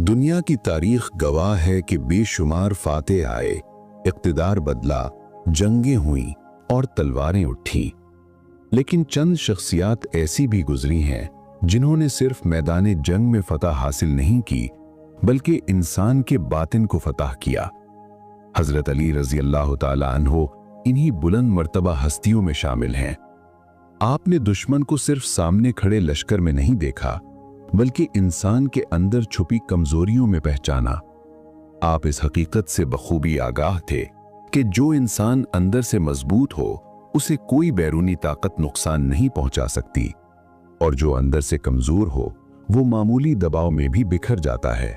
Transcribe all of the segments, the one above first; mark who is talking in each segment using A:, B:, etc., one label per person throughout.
A: दुनिया की तारीख गवाह है कि बेशुमार फातेह आए, इक़्तिदार बदला, जंगें हुईं और तलवारें उठी, लेकिन चंद शख्सियात ऐसी भी गुजरी हैं जिन्होंने सिर्फ मैदान जंग में फतह हासिल नहीं की बल्कि इंसान के बातिन को फतह किया। हजरत अली रजी अल्लाह ताला अन्हो इन्हीं बुलंद मर्तबा हस्तियों में शामिल हैं। आपने दुश्मन को सिर्फ सामने खड़े लश्कर में नहीं देखा बल्कि इंसान के अंदर छुपी कमजोरियों में पहचाना। आप इस हकीकत से बखूबी आगाह थे कि जो इंसान अंदर से मजबूत हो उसे कोई बैरूनी ताकत नुकसान नहीं पहुंचा सकती, और जो अंदर से कमजोर हो वो मामूली दबाव में भी बिखर जाता है।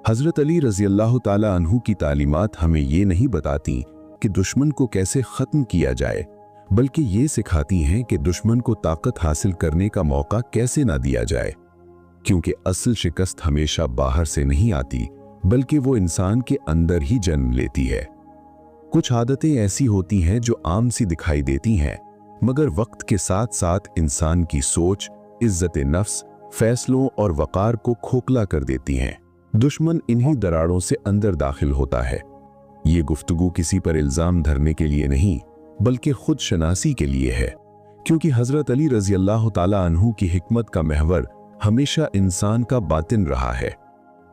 A: हजरत अली रजी अल्लाह ताला अन्हु की तालीमात हमें ये नहीं बताती कि दुश्मन को कैसे खत्म किया जाए, बल्कि ये सिखाती हैं कि दुश्मन को ताकत हासिल करने का मौका कैसे ना दिया जाए, क्योंकि असल शिकस्त हमेशा बाहर से नहीं आती बल्कि वो इंसान के अंदर ही जन्म लेती है। कुछ आदतें ऐसी होती हैं जो आम सी दिखाई देती हैं, मगर वक्त के साथ साथ इंसान की सोच, इज्जत नफ्स, फैसलों और वकार को खोखला कर देती हैं। दुश्मन इन्हीं दरारों से अंदर दाखिल होता है। ये गुफ्तगू किसी पर इल्जाम धरने के लिए नहीं बल्कि खुद शनासी के लिए है, क्योंकि हजरत अली रजी अल्लाह ताला अन्हु की हिकमत का महवर हमेशा इंसान का बातिन रहा है।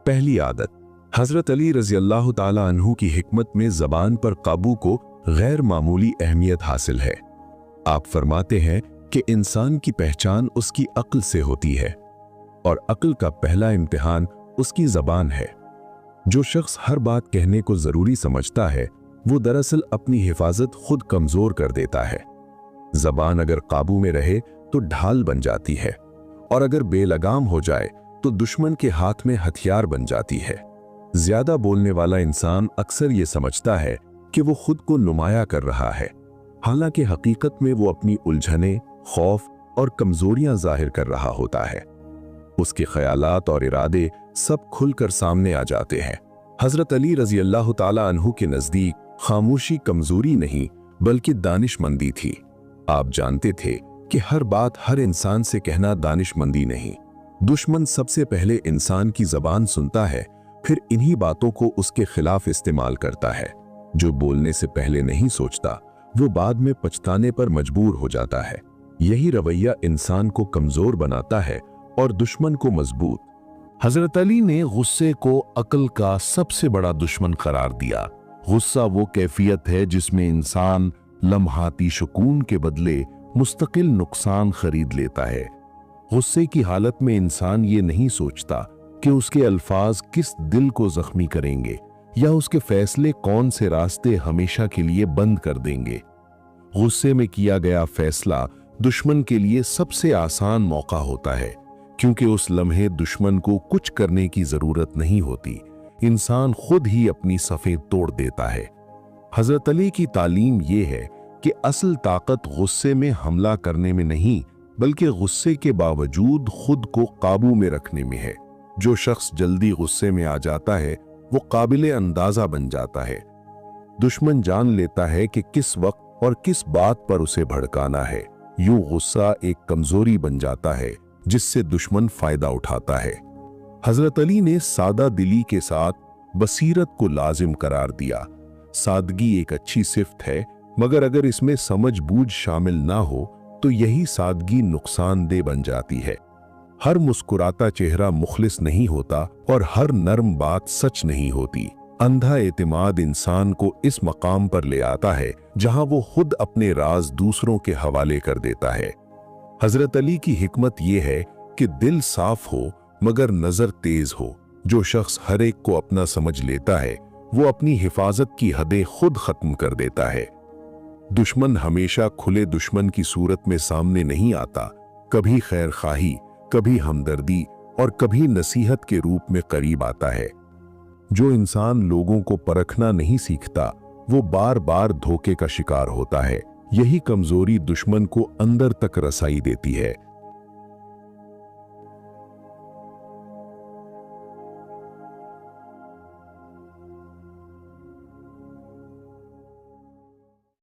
A: पहली आदत, हजरत अली रजी अल्लाह ताला अन्हु की हिकमत में ज़बान पर काबू को गैर मामूली अहमियत हासिल है। आप फरमाते हैं कि इंसान की पहचान उसकी अक्ल से होती है और अक्ल का पहला इम्तिहान उसकी ज़बान है। जो शख्स हर बात कहने को ज़रूरी समझता है वो दरअसल अपनी हिफाजत खुद कमज़ोर कर देता है। ज़बान अगर काबू में रहे तो ढाल बन जाती है, और अगर बेलगाम हो जाए तो दुश्मन के हाथ में हथियार बन जाती है। ज्यादा बोलने वाला इंसान अक्सर ये समझता है कि वो खुद को नुमाया कर रहा है, हालांकि हकीकत में वो अपनी उलझने, खौफ और कमजोरियां जाहिर कर रहा होता है। उसके ख्यालात और इरादे सब खुलकर सामने आ जाते हैं। हजरत अली रजी अल्लाह ताला अन्हु के नजदीक खामोशी कमजोरी नहीं बल्कि दानिशमंदी थी। आप जानते थे कि हर बात हर इंसान से कहना दानिशमंदी नहीं। दुश्मन सबसे पहले इंसान की जबान सुनता है, फिर इन्हीं बातों को उसके खिलाफ इस्तेमाल करता है। जो बोलने से पहले नहीं सोचता वो बाद में पछताने पर मजबूर हो जाता है। यही रवैया इंसान को कमजोर बनाता है और दुश्मन को मजबूत।
B: हजरत अली ने गुस्से को अक्ल का सबसे बड़ा दुश्मन करार दिया। गुस्सा वो कैफियत है जिसमें इंसान लम्हाती सुकून के बदले मुस्तकिल नुकसान खरीद लेता है। गुस्से की हालत में इंसान ये नहीं सोचता कि उसके अल्फाज किस दिल को जख्मी करेंगे या उसके फैसले कौन से रास्ते हमेशा के लिए बंद कर देंगे। गुस्से में किया गया फैसला दुश्मन के लिए सबसे आसान मौका होता है, क्योंकि उस लम्हे दुश्मन को कुछ करने की जरूरत नहीं होती, इंसान खुद ही अपनी सफ़ें तोड़ देता है। हजरत अली की तालीम ये है कि असल ताकत गुस्से में हमला करने में नहीं बल्कि गुस्से के बावजूद खुद को काबू में रखने में है। जो शख्स जल्दी गुस्से में आ जाता है वो काबिले अंदाजा बन जाता है। दुश्मन जान लेता है कि किस वक्त और किस बात पर उसे भड़काना है। यूं गुस्सा एक कमजोरी बन जाता है जिससे दुश्मन फायदा उठाता है। हजरत अली ने सादा दिली के साथ बसीरत को लाजिम करार दिया। सादगी एक अच्छी सिफ्त है, मगर अगर इसमें समझ बूझ शामिल ना हो तो यही सादगी नुकसानदेह बन जाती है। हर मुस्कुराता चेहरा मुखलिस नहीं होता और हर नर्म बात सच नहीं होती। अंधा एतिमाद इंसान को इस मकाम पर ले आता है जहां वो खुद अपने राज दूसरों के हवाले कर देता है। हजरत अली की हिकमत यह है कि दिल साफ हो मगर नजर तेज हो। जो शख्स हर एक को अपना समझ लेता है वो अपनी हिफाजत की हदें खुद खत्म कर देता है। दुश्मन हमेशा खुले दुश्मन की सूरत में सामने नहीं आता। कभी खैर खाही, कभी हमदर्दी और कभी नसीहत के रूप में करीब आता है। जो इंसान लोगों को परखना नहीं सीखता वो बार बार धोखे का शिकार होता है। यही कमजोरी दुश्मन को अंदर तक रसाई देती है।